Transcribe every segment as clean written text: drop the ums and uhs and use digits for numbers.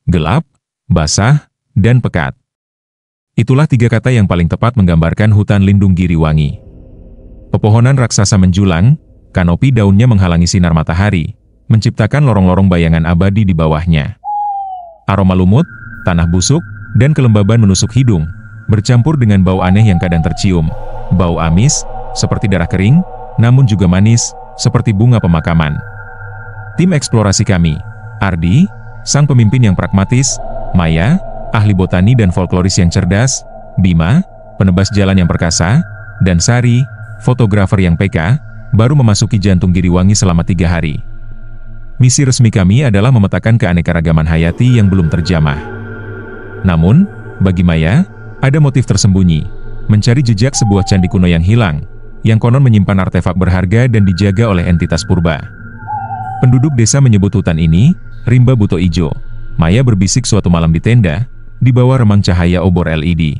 gelap, basah, dan pekat. Itulah tiga kata yang paling tepat menggambarkan hutan lindung Giriwangi. Pepohonan raksasa menjulang, kanopi daunnya menghalangi sinar matahari, menciptakan lorong-lorong bayangan abadi di bawahnya. Aroma lumut, tanah busuk, dan kelembaban menusuk hidung, bercampur dengan bau aneh yang kadang tercium. Bau amis, seperti darah kering, namun juga manis, seperti bunga pemakaman. Tim eksplorasi kami, Ardi, sang pemimpin yang pragmatis, Maya, ahli botani dan folkloris yang cerdas, Bima, penebas jalan yang perkasa, dan Sari, fotografer yang peka, baru memasuki jantung Giriwangi selama 3 hari. Misi resmi kami adalah memetakan keanekaragaman hayati yang belum terjamah. Namun, bagi Maya, ada motif tersembunyi, mencari jejak sebuah candi kuno yang hilang, yang konon menyimpan artefak berharga dan dijaga oleh entitas purba. Penduduk desa menyebut hutan ini, Rimba Buto Ijo. Maya berbisik suatu malam di tenda, di bawah remang cahaya obor LED.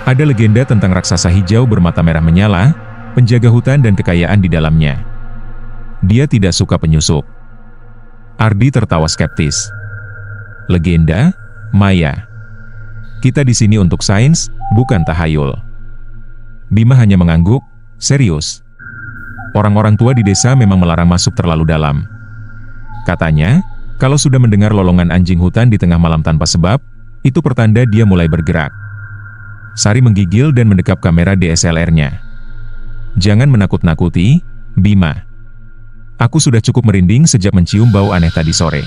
Ada legenda tentang raksasa hijau bermata merah menyala, penjaga hutan dan kekayaan di dalamnya. Dia tidak suka penyusup. Ardi tertawa skeptis. Legenda, Maya. Kita di sini untuk sains, bukan tahayul. Bima hanya mengangguk, serius. Orang-orang tua di desa memang melarang masuk terlalu dalam. Katanya, kalau sudah mendengar lolongan anjing hutan di tengah malam tanpa sebab, itu pertanda dia mulai bergerak. Sari menggigil dan mendekap kamera DSLR-nya. Jangan menakut-nakuti, Bima. Aku sudah cukup merinding sejak mencium bau aneh tadi sore.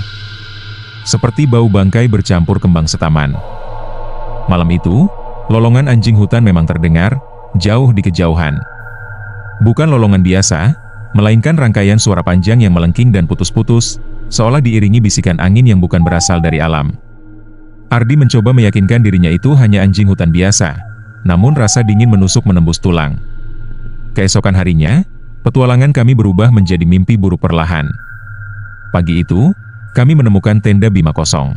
Seperti bau bangkai bercampur kembang setaman. Malam itu, lolongan anjing hutan memang terdengar, jauh di kejauhan. Bukan lolongan biasa, melainkan rangkaian suara panjang yang melengking dan putus-putus, seolah diiringi bisikan angin yang bukan berasal dari alam. Ardi mencoba meyakinkan dirinya itu hanya anjing hutan biasa, namun rasa dingin menusuk menembus tulang. Keesokan harinya, petualangan kami berubah menjadi mimpi buruk perlahan. Pagi itu, kami menemukan tenda Bima kosong.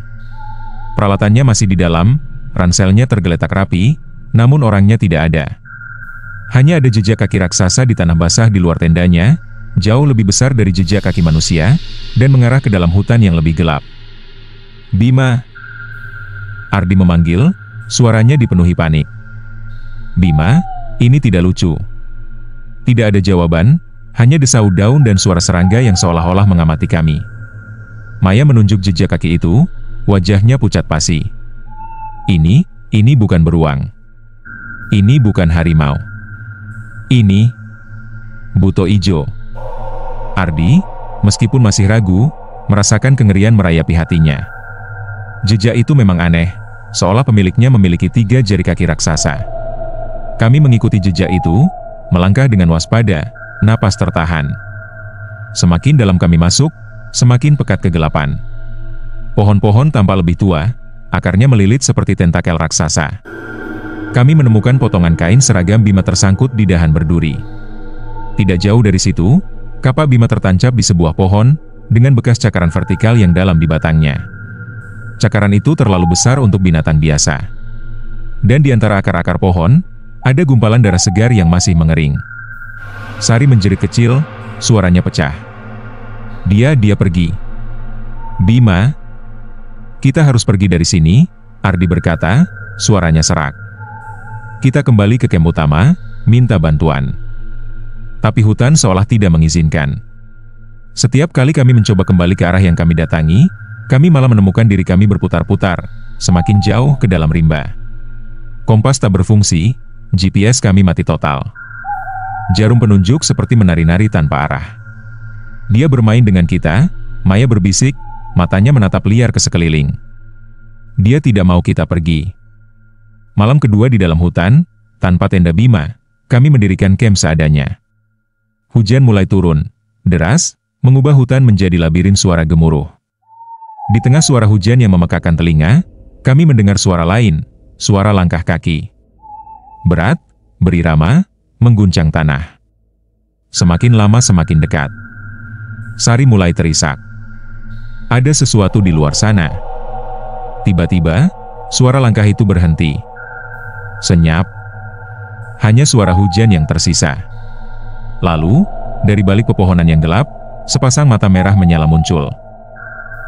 Peralatannya masih di dalam, ranselnya tergeletak rapi, namun orangnya tidak ada. Hanya ada jejak kaki raksasa di tanah basah di luar tendanya, jauh lebih besar dari jejak kaki manusia, dan mengarah ke dalam hutan yang lebih gelap. Bima. Ardi memanggil, suaranya dipenuhi panik. Bima, ini tidak lucu. Tidak ada jawaban, hanya desau daun dan suara serangga yang seolah-olah mengamati kami. Maya menunjuk jejak kaki itu, wajahnya pucat pasi. Ini bukan beruang. Ini bukan harimau. Ini Buto Ijo. Ardi, meskipun masih ragu, merasakan kengerian merayapi hatinya. Jejak itu memang aneh, seolah pemiliknya memiliki 3 jari kaki raksasa. Kami mengikuti jejak itu, melangkah dengan waspada, napas tertahan. Semakin dalam kami masuk, semakin pekat kegelapan. Pohon-pohon tampak lebih tua, akarnya melilit seperti tentakel raksasa. Kami menemukan potongan kain seragam Bima tersangkut di dahan berduri. Tidak jauh dari situ, kapak Bima tertancap di sebuah pohon, dengan bekas cakaran vertikal yang dalam di batangnya. Cakaran itu terlalu besar untuk binatang biasa. Dan di antara akar-akar pohon, ada gumpalan darah segar yang masih mengering. Sari menjerit kecil, suaranya pecah. Dia pergi. Bima, kita harus pergi dari sini, Ardi berkata, suaranya serak. Kita kembali ke camp utama, minta bantuan. Tapi hutan seolah tidak mengizinkan. Setiap kali kami mencoba kembali ke arah yang kami datangi, kami malah menemukan diri kami berputar-putar, semakin jauh ke dalam rimba. Kompas tak berfungsi, GPS kami mati total. Jarum penunjuk seperti menari-nari tanpa arah. Dia bermain dengan kita, Maya berbisik, matanya menatap liar ke sekeliling. Dia tidak mau kita pergi. Malam kedua di dalam hutan, tanpa tenda Bima, kami mendirikan camp seadanya. Hujan mulai turun, deras, mengubah hutan menjadi labirin suara gemuruh. Di tengah suara hujan yang memekakan telinga, kami mendengar suara lain, suara langkah kaki. Berat, berirama, mengguncang tanah. Semakin lama semakin dekat. Sari mulai terisak. Ada sesuatu di luar sana. Tiba-tiba, suara langkah itu berhenti. Senyap. Hanya suara hujan yang tersisa. Lalu, dari balik pepohonan yang gelap, sepasang mata merah menyala muncul.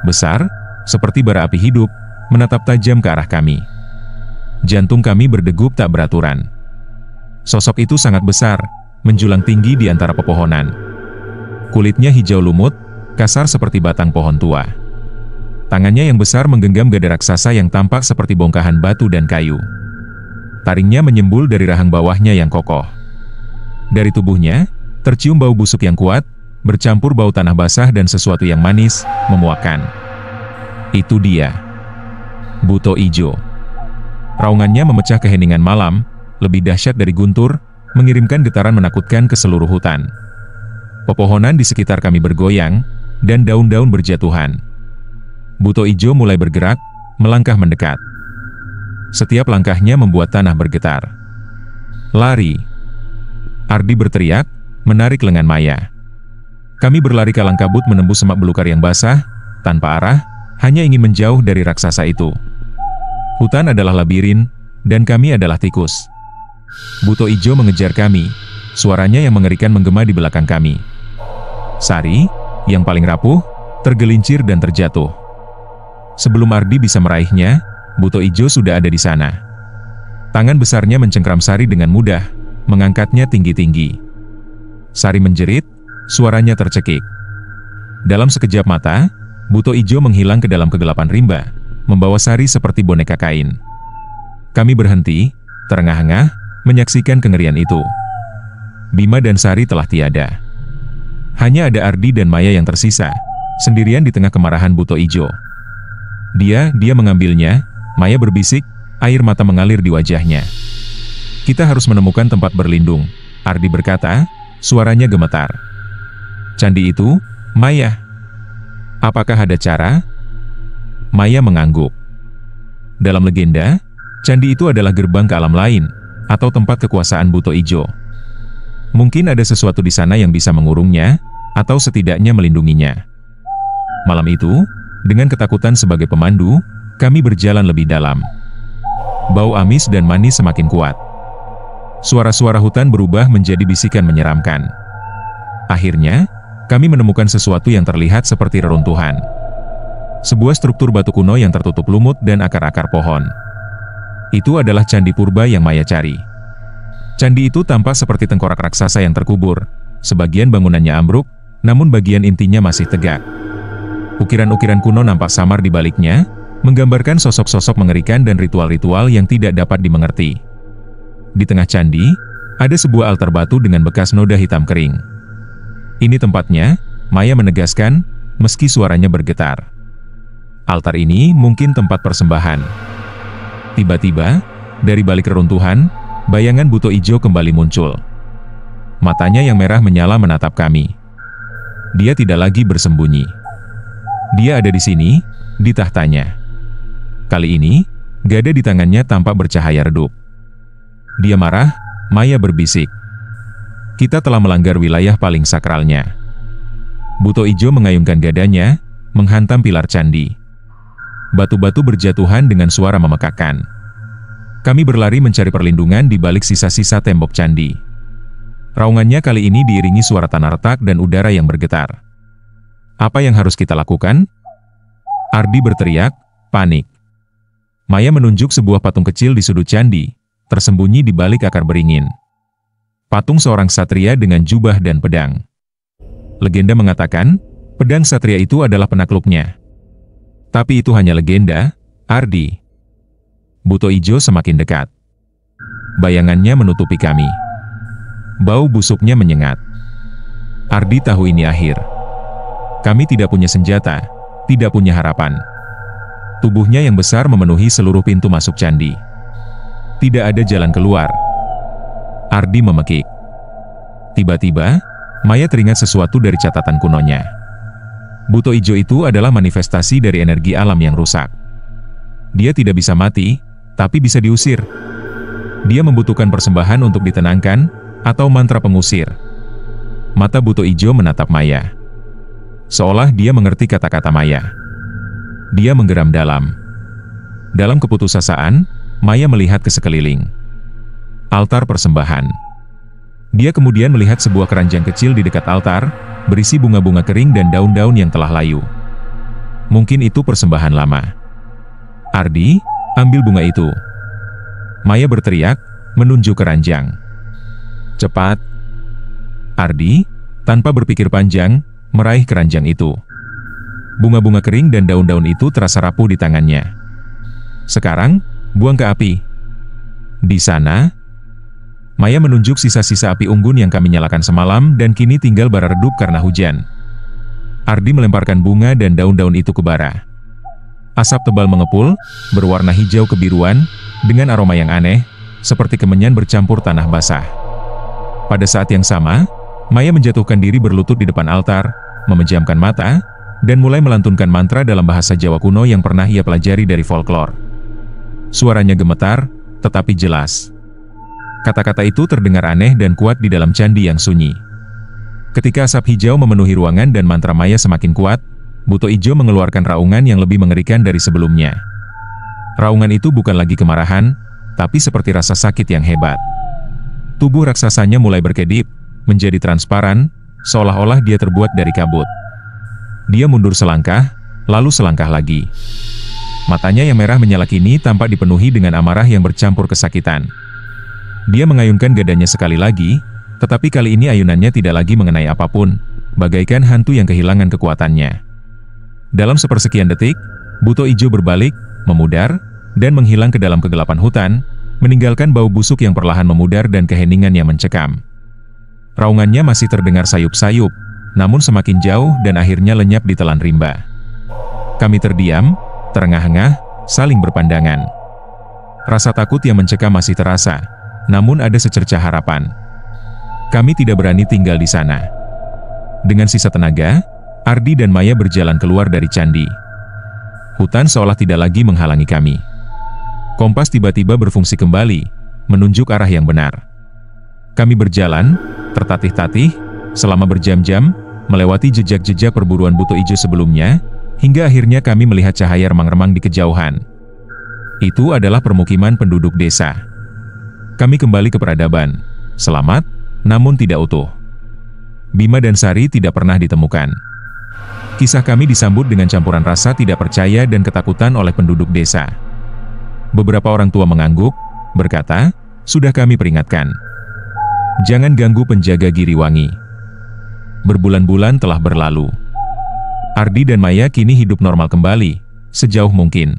Besar, seperti bara api hidup, menatap tajam ke arah kami. Jantung kami berdegup tak beraturan. Sosok itu sangat besar, menjulang tinggi di antara pepohonan. Kulitnya hijau lumut, kasar seperti batang pohon tua. Tangannya yang besar menggenggam gada raksasa yang tampak seperti bongkahan batu dan kayu. Taringnya menyembul dari rahang bawahnya yang kokoh. Dari tubuhnya, tercium bau busuk yang kuat, bercampur bau tanah basah dan sesuatu yang manis, memuakkan. Itu dia. Buto Ijo. Raungannya memecah keheningan malam, lebih dahsyat dari guntur, mengirimkan getaran menakutkan ke seluruh hutan. Pepohonan di sekitar kami bergoyang, dan daun-daun berjatuhan. Buto Ijo mulai bergerak, melangkah mendekat. Setiap langkahnya membuat tanah bergetar. Lari! Ardi berteriak, menarik lengan Maya. Kami berlari kalang kabut menembus semak belukar yang basah, tanpa arah, hanya ingin menjauh dari raksasa itu. Hutan adalah labirin, dan kami adalah tikus. Buto Ijo mengejar kami, suaranya yang mengerikan menggema di belakang kami. Sari, yang paling rapuh, tergelincir dan terjatuh. Sebelum Ardi bisa meraihnya, Buto Ijo sudah ada di sana. Tangan besarnya mencengkram Sari dengan mudah, mengangkatnya tinggi-tinggi. Sari menjerit, suaranya tercekik. Dalam sekejap mata, Buto Ijo menghilang ke dalam kegelapan rimba, membawa Sari seperti boneka kain. Kami berhenti, terengah-engah, menyaksikan kengerian itu. Bima dan Sari telah tiada. Hanya ada Ardi dan Maya yang tersisa, sendirian di tengah kemarahan Buto Ijo. Dia mengambilnya, Maya berbisik, air mata mengalir di wajahnya. Kita harus menemukan tempat berlindung, Ardi berkata, suaranya gemetar. Candi itu, Maya. Apakah ada cara? Maya mengangguk. Dalam legenda, candi itu adalah gerbang ke alam lain, atau tempat kekuasaan Buto Ijo. Mungkin ada sesuatu di sana yang bisa mengurungnya, atau setidaknya melindunginya. Malam itu, dengan ketakutan sebagai pemandu, kami berjalan lebih dalam. Bau amis dan manis semakin kuat. Suara-suara hutan berubah menjadi bisikan menyeramkan. Akhirnya, kami menemukan sesuatu yang terlihat seperti reruntuhan. Sebuah struktur batu kuno yang tertutup lumut dan akar-akar pohon. Itu adalah candi purba yang Maya cari. Candi itu tampak seperti tengkorak raksasa yang terkubur. Sebagian bangunannya ambruk, namun bagian intinya masih tegak. Ukiran-ukiran kuno nampak samar di baliknya, menggambarkan sosok-sosok mengerikan dan ritual-ritual yang tidak dapat dimengerti. Di tengah candi, ada sebuah altar batu dengan bekas noda hitam kering. Ini tempatnya, Maya menegaskan, meski suaranya bergetar. Altar ini mungkin tempat persembahan. Tiba-tiba, dari balik reruntuhan, bayangan Buto Ijo kembali muncul. Matanya yang merah menyala menatap kami. Dia tidak lagi bersembunyi. Dia ada di sini, di tahtanya. Kali ini, gada di tangannya tampak bercahaya redup. Dia marah, Maya berbisik. Kita telah melanggar wilayah paling sakralnya. Buto Ijo mengayunkan gadanya, menghantam pilar candi. Batu-batu berjatuhan dengan suara memekakkan. Kami berlari mencari perlindungan di balik sisa-sisa tembok candi. Raungannya kali ini diiringi suara tanah retak dan udara yang bergetar. Apa yang harus kita lakukan? Ardi berteriak, panik. Maya menunjuk sebuah patung kecil di sudut candi, tersembunyi di balik akar beringin. Patung seorang satria dengan jubah dan pedang. Legenda mengatakan, pedang satria itu adalah penakluknya. Tapi itu hanya legenda, Ardi. Buto Ijo semakin dekat. Bayangannya menutupi kami. Bau busuknya menyengat. Ardi tahu ini akhir. Kami tidak punya senjata, tidak punya harapan. Tubuhnya yang besar memenuhi seluruh pintu masuk candi. Tidak ada jalan keluar. Ardi memekik. Tiba-tiba, Maya teringat sesuatu dari catatan kunonya. Buto Ijo itu adalah manifestasi dari energi alam yang rusak. Dia tidak bisa mati, tapi bisa diusir. Dia membutuhkan persembahan untuk ditenangkan, atau mantra pengusir. Mata Buto Ijo menatap Maya. Seolah dia mengerti kata-kata Maya. Dia menggeram dalam. Dalam keputusasaan, Maya melihat ke sekeliling. Altar persembahan. Dia kemudian melihat sebuah keranjang kecil di dekat altar, berisi bunga-bunga kering dan daun-daun yang telah layu. Mungkin itu persembahan lama. Ardi, ambil bunga itu. Maya berteriak, menunjuk keranjang. Cepat. Ardi, tanpa berpikir panjang, meraih keranjang itu. Bunga-bunga kering dan daun-daun itu terasa rapuh di tangannya. Sekarang, buang ke api. Di sana, Maya menunjuk sisa-sisa api unggun yang kami nyalakan semalam dan kini tinggal bara redup karena hujan. Ardi melemparkan bunga dan daun-daun itu ke bara. Asap tebal mengepul, berwarna hijau kebiruan, dengan aroma yang aneh, seperti kemenyan bercampur tanah basah. Pada saat yang sama, Maya menjatuhkan diri berlutut di depan altar, memejamkan mata, dan mulai melantunkan mantra dalam bahasa Jawa kuno yang pernah ia pelajari dari folklore. Suaranya gemetar, tetapi jelas. Kata-kata itu terdengar aneh dan kuat di dalam candi yang sunyi. Ketika asap hijau memenuhi ruangan dan mantra Maya semakin kuat, Buto Ijo mengeluarkan raungan yang lebih mengerikan dari sebelumnya. Raungan itu bukan lagi kemarahan, tapi seperti rasa sakit yang hebat. Tubuh raksasanya mulai berkedip, menjadi transparan, seolah-olah dia terbuat dari kabut. Dia mundur selangkah, lalu selangkah lagi. Matanya yang merah menyala kini tampak dipenuhi dengan amarah yang bercampur kesakitan. Dia mengayunkan dadanya sekali lagi, tetapi kali ini ayunannya tidak lagi mengenai apapun, bagaikan hantu yang kehilangan kekuatannya. Dalam sepersekian detik, Buto Ijo berbalik, memudar, dan menghilang ke dalam kegelapan hutan, meninggalkan bau busuk yang perlahan memudar dan keheningan yang mencekam. Raungannya masih terdengar sayup-sayup, namun semakin jauh dan akhirnya lenyap di telan rimba. Kami terdiam, terengah-engah, saling berpandangan. Rasa takut yang mencekam masih terasa, namun ada secercah harapan. Kami tidak berani tinggal di sana. Dengan sisa tenaga, Ardi dan Maya berjalan keluar dari candi. Hutan seolah tidak lagi menghalangi kami. Kompas tiba-tiba berfungsi kembali, menunjuk arah yang benar. Kami berjalan, tertatih-tatih, selama berjam-jam, melewati jejak-jejak perburuan Buto Ijo sebelumnya, hingga akhirnya kami melihat cahaya remang-remang di kejauhan. Itu adalah permukiman penduduk desa. Kami kembali ke peradaban, selamat, namun tidak utuh. Bima dan Sari tidak pernah ditemukan. Kisah kami disambut dengan campuran rasa tidak percaya dan ketakutan oleh penduduk desa. Beberapa orang tua mengangguk, berkata, "Sudah kami peringatkan. Jangan ganggu penjaga Giriwangi." Berbulan-bulan telah berlalu. Ardi dan Maya kini hidup normal kembali, sejauh mungkin.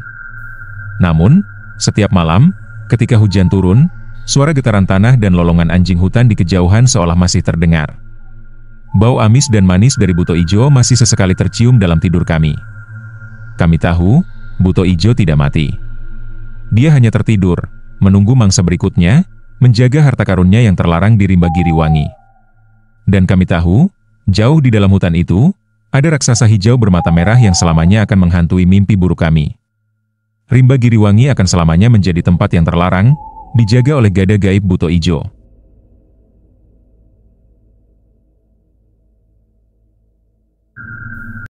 Namun, setiap malam, ketika hujan turun, suara getaran tanah dan lolongan anjing hutan di kejauhan seolah masih terdengar. Bau amis dan manis dari Buto Ijo masih sesekali tercium dalam tidur kami. Kami tahu, Buto Ijo tidak mati. Dia hanya tertidur, menunggu mangsa berikutnya, menjaga harta karunnya yang terlarang di rimba Giriwangi. Dan kami tahu, jauh di dalam hutan itu, ada raksasa hijau bermata merah yang selamanya akan menghantui mimpi buruk kami. Rimba Giriwangi akan selamanya menjadi tempat yang terlarang, dijaga oleh gada gaib Buto Ijo.